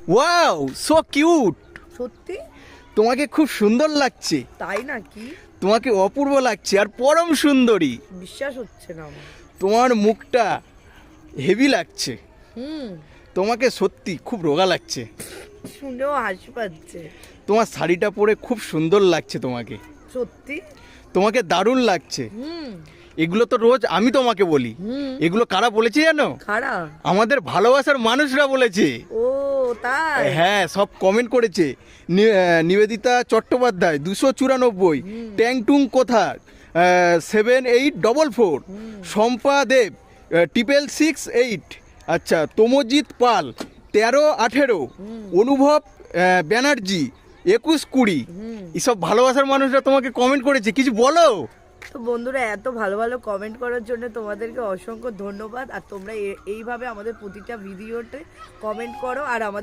Wow, so cute. সত্যি? তোমাকে খুব সুন্দর লাগছে। তাই নাকি? তোমাকে অপূর্ব লাগছে আর পরম সুন্দরী। বিশ্বাস হচ্ছে না আমার। তোমার মুখটা হেভি লাগছে। হুম, তোমাকে সত্যি খুব রোগা লাগছে। শুনেও হাসি পাচ্ছে। তোমার শাড়িটা পরে খুব সুন্দর লাগছে তোমাকে। সত্যি? তোমাকে দারুণ লাগছে। হুম এগুলো তো রোজ আমি তোমাকে বলি। হুম। এগুলো কারা বলেছে জানো? খাড়া? আমাদের ভালোবাসার মানুষরা বলেছে। ও তাই? হ্যাঁ, সব কমেন্ট করেছে। নিবেদিতা চট্টোপাধ্যায় 294, ট্যাংটুং কোথার 7844, শম্পা দেব 6668, আচ্ছা তমজিৎ পাল 1318, অনুভব ব্যানার্জি 2120। এসব ভালোবাসার মানুষরা তোমাকে কমেন্ট করেছে, কিছু বলো। তো বন্ধুরা, এত ভালো ভালো কমেন্ট করার জন্য তোমাদেরকে অসংখ্য ধন্যবাদ। আর তোমরা এইভাবে আমাদের প্রতিটা ভিডিওতে কমেন্ট করো আর আমাদের